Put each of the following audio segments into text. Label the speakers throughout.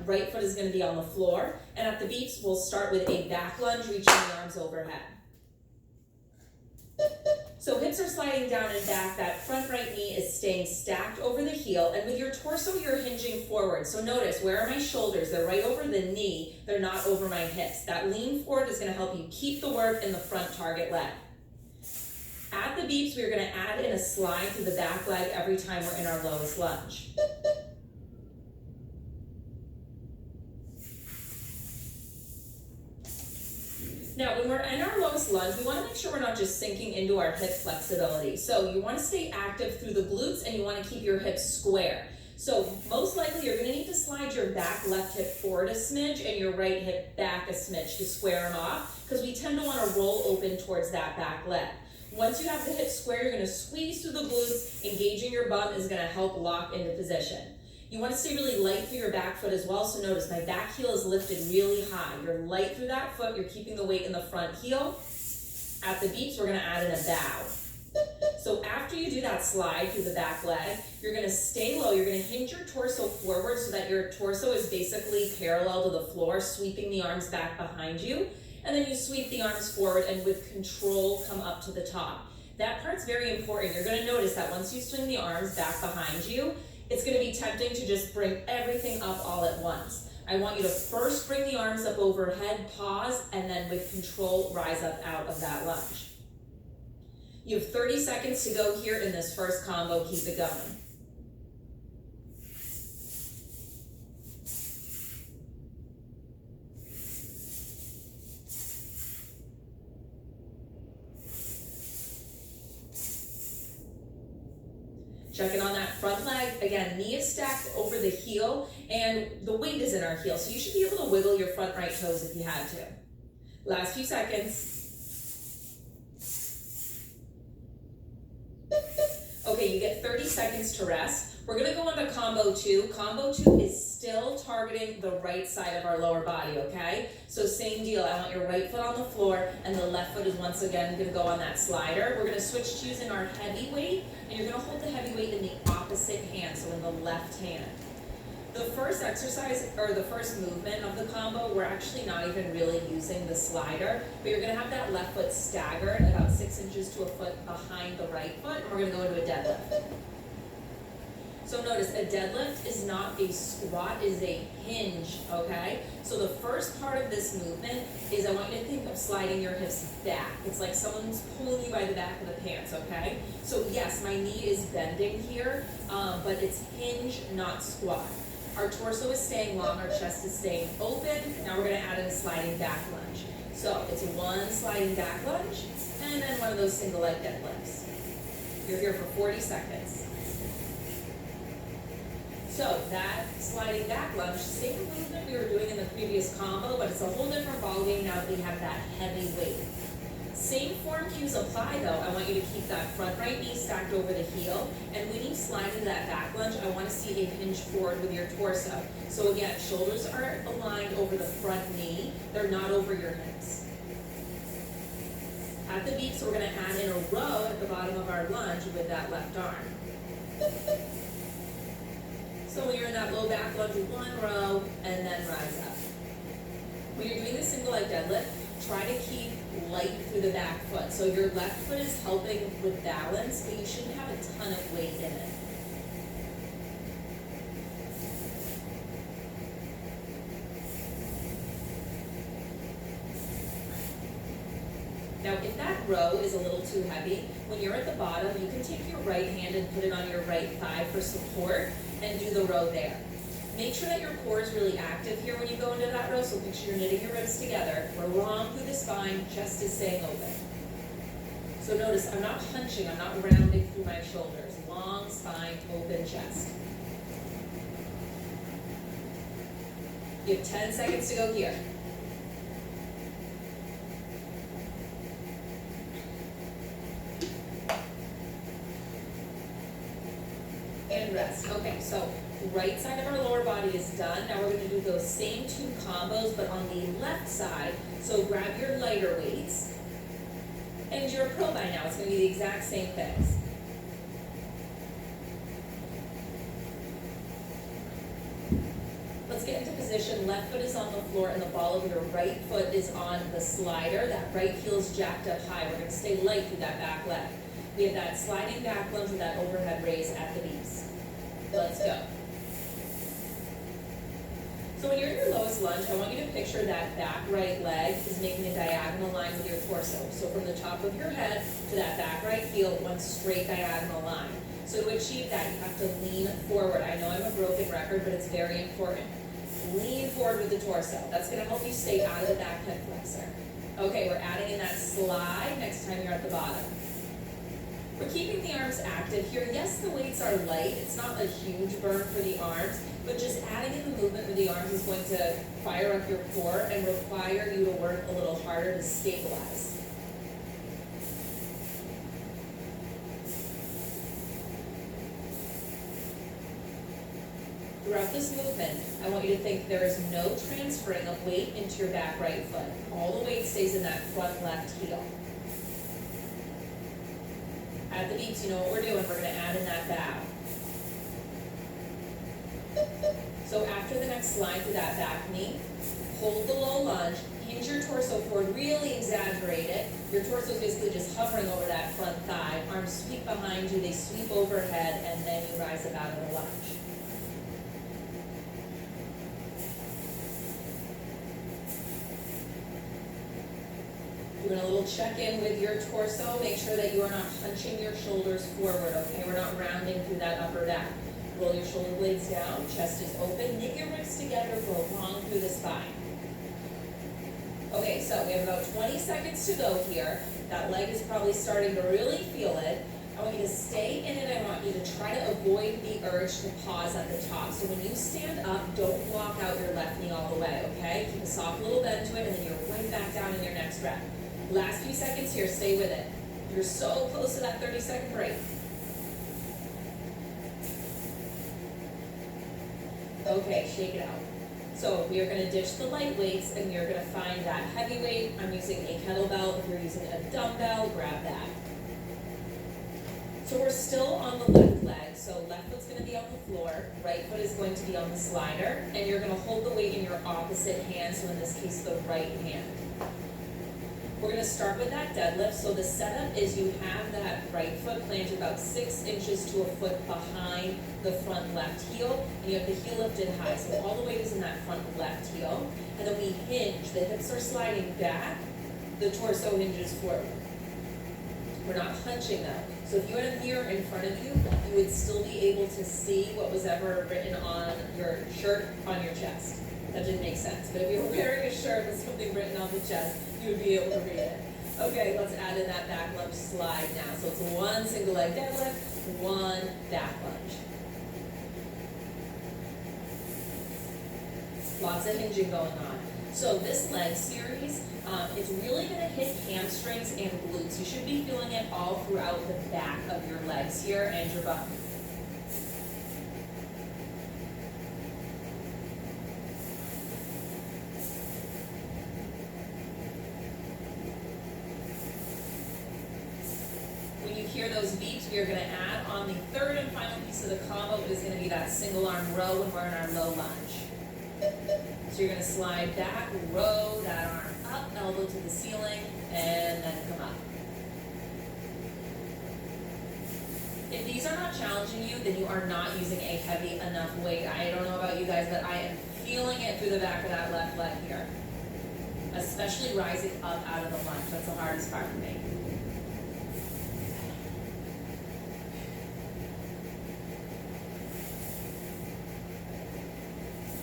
Speaker 1: right foot is going to be on the floor, and at the beeps, we'll start with a back lunge, reaching the arms overhead. So hips are sliding down and back, that front right knee is staying stacked over the heel, and with your torso, you're hinging forward. So notice, where are my shoulders? They're right over the knee, they're not over my hips. That lean forward is going to help you keep the work in the front target leg. At the beeps, we're going to add in a slide to the back leg every time we're in our lowest lunge. Now, when we're in our lowest lunge, we want to make sure we're not just sinking into our hip flexibility. So you want to stay active through the glutes and you want to keep your hips square. So most likely you're going to need to slide your back left hip forward a smidge and your right hip back a smidge to square them off, because we tend to want to roll open towards that back leg. Once you have the hips square, you're going to squeeze through the glutes. Engaging your bum is going to help lock into position. You want to stay really light through your back foot as well. So notice my back heel is lifted really high. You're light through that foot. You're keeping the weight in the front heel. At the beeps, we're going to add in a bow. So after you do that slide through the back leg, you're going to stay low. You're going to hinge your torso forward so that your torso is basically parallel to the floor, sweeping the arms back behind you. And then you sweep the arms forward and with control come up to the top. That part's very important. You're going to notice that once you swing the arms back behind you, it's going to be tempting to just bring everything up all at once. I want you to first bring the arms up overhead, pause, and then with control, rise up out of that lunge. You have 30 seconds to go here in this first combo. Keep it going. Checking on that front leg. Again, knee is stacked over the heel and the weight is in our heel. So you should be able to wiggle your front right toes if you had to. Last few seconds. Okay, you get 30 seconds to rest. We're gonna go on to combo two. Combo two is still targeting the right side of our lower body, okay? So same deal, I want your right foot on the floor and the left foot is once again gonna go on that slider. We're gonna switch to using our heavy weight, and you're gonna hold the heavy weight in the opposite hand, so in the left hand. The first exercise, or the first movement of the combo, we're actually not even really using the slider, but you're gonna have that left foot staggered about 6 inches to a foot behind the right foot, and we're gonna go into a deadlift. So notice, a deadlift is not a squat, it is a hinge, okay? So the first part of this movement is I want you to think of sliding your hips back. It's like someone's pulling you by the back of the pants, okay? So yes, my knee is bending here, but it's hinge, not squat. Our torso is staying long, our chest is staying open. Now we're gonna add in a sliding back lunge. So it's one sliding back lunge, and then one of those single leg deadlifts. You're here for 40 seconds. So that sliding back lunge, same movement we were doing in the previous combo, but it's a whole different ballgame now that we have that heavy weight. Same form cues apply though. I want you to keep that front right knee stacked over the heel, and when you slide into that back lunge, I want to see a hinge forward with your torso. So again, shoulders are aligned over the front knee, they're not over your hips. At the beeps, we're going to add in a row at the bottom of our lunge with that left arm. So when you're in that low back lunge, one row and then rise up. When you're doing the single leg deadlift, try to keep light through the back foot. So your left foot is helping with balance, but you shouldn't have a ton of weight in it. Now, if that row is a little too heavy, when you're at the bottom, you can take your right hand and put it on your right thigh for support and do the row there. Make sure that your core is really active here when you go into that row, so picture you're knitting your ribs together. We're long through the spine, chest is staying open. So notice, I'm not hunching, I'm not rounding through my shoulders. Long spine, open chest. You have 10 seconds to go here. And rest. Okay, so right side of our lower body is done. Now we're going to do those same two combos, but on the left side. So grab your lighter weights. And you're a pro by now. It's going to be the exact same things. let's get into position. Left foot is on the floor and the ball of your right foot is on the slider. That right heel's jacked up high. We're gonna stay light through that back leg. We have that sliding back lunge with that overhead raise at the knees. Let's go. So when you're in your lowest lunge, I want you to picture that back right leg is making a diagonal line with your torso. So from the top of your head to that back right heel, one straight diagonal line. So to achieve that, you have to lean forward. I know I'm a broken record, but it's very important. Lean forward with the torso. That's gonna help you stay out of the back hip flexor. Okay, we're adding in that slide next time you're at the bottom. We're keeping the arms active here. Yes, the weights are light. It's not a huge burn for the arms, but just adding in the movement with the arms is going to fire up your core and require you to work a little harder to stabilize. Throughout this movement, I want you to think there is no transferring of weight into your back right foot. All the weight stays in that front left heel. At the beats, you know what we're doing. We're going to add in that bow. So after the next slide through that back knee, hold the low lunge, hinge your torso forward, really exaggerate it. Your torso is basically just hovering over that front thigh. Arms sweep behind you, they sweep overhead, and then you rise up out of the lunge. Doing a little check-in with your torso. Make sure that you are not hunching your shoulders forward, okay? We're not rounding through that upper back. Roll your shoulder blades down, chest is open, knit your ribs together, grow long through the spine. Okay, so we have about 20 seconds to go here. That leg is probably starting to really feel it. I want you to stay in it. I want you to try to avoid the urge to pause at the top. So when you stand up, don't walk out your left knee all the way, okay? Keep a soft little bend to it, and then you're right back down in your next rep. Last few seconds here, stay with it. You're so close to that 30-second break. Okay, shake it out. So we are going to ditch the light weights and we are going to find that heavy weight. I'm using a kettlebell. If you're using a dumbbell, grab that. So we're still on the left leg. So left foot's going to be on the floor, right foot is going to be on the slider, and you're going to hold the weight in your opposite hand, so in this case, the right hand. We're going to start with that deadlift. So the setup is you have that right foot planted about 6 inches to a foot behind the front left heel, and you have the heel lifted high. So all the weight is in that front left heel. And then we hinge. The hips are sliding back. The torso hinges forward. We're not hunching them. So if you had a mirror in front of you, you would still be able to see what was ever written on your shirt on your chest. That didn't make sense. But if you were wearing a shirt with something written on the chest, you would be able to read it. Okay, let's add in that back lunge slide now. So it's one single leg deadlift, one back lunge. Lots of hinging going on. So this leg series is really going to hit hamstrings and glutes. You should be feeling it all throughout the back of your legs here and your butt. When you hear those beats, we are going to add on the third and final piece of the combo. It is going to be that single arm row when we're in our low lunge. So you're going to slide back, row that arm up, elbow to the ceiling, and then come up. If these are not challenging you, then you are not using a heavy enough weight. I don't know about you guys, but I am feeling it through the back of that left leg here. Especially rising up out of the lunge. That's the hardest part for me.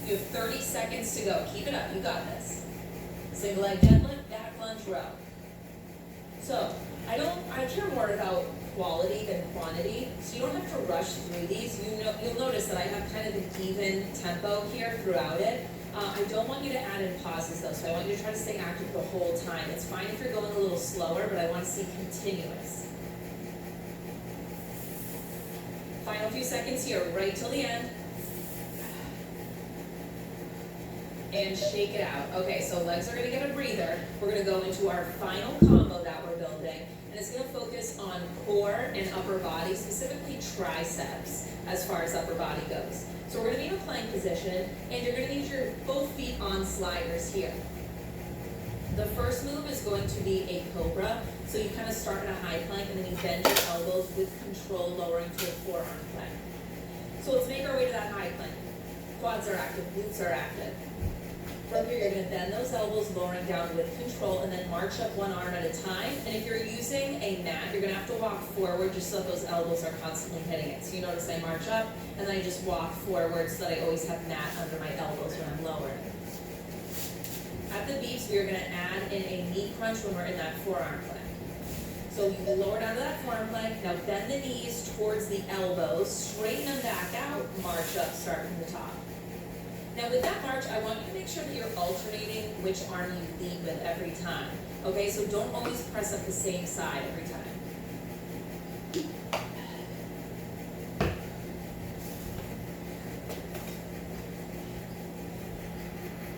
Speaker 1: You have 30 seconds to go. Keep it up. You got this. Single leg deadlift, back lunge, row. So I care more about quality than quantity. So you don't have to rush through these. You'll notice that I have kind of an even tempo here throughout it. I don't want you to add in pauses though. So I want you to try to stay active the whole time. It's fine if you're going a little slower, but I want to see continuous. Final few seconds here, right till the end. and shake it out. Okay, so legs are gonna get a breather. We're gonna go into our final combo that we're building, and it's gonna focus on core and upper body, specifically triceps, as far as upper body goes. So we're gonna be in a plank position, and you're gonna need your both feet on sliders here. The first move is going to be a cobra. So you kind of start in a high plank, and then you bend your elbows with control, lowering to a forearm plank. So let's make our way to that high plank. Quads are active, glutes are active. From here, you're gonna bend those elbows, lowering down with control, and then march up one arm at a time. And if you're using a mat, you're gonna have to walk forward just so that those elbows are constantly hitting it. So you notice I march up, and then I just walk forward so that I always have mat under my elbows when I'm lowering. At the beeps, we are gonna add in a knee crunch when we're in that forearm plank. So you will lower down to that forearm plank. Now bend the knees towards the elbows, straighten them back out, march up, start from the top. Now with that march, I want you to make sure that you're alternating which arm you lead with every time. Okay, so don't always press up the same side every time.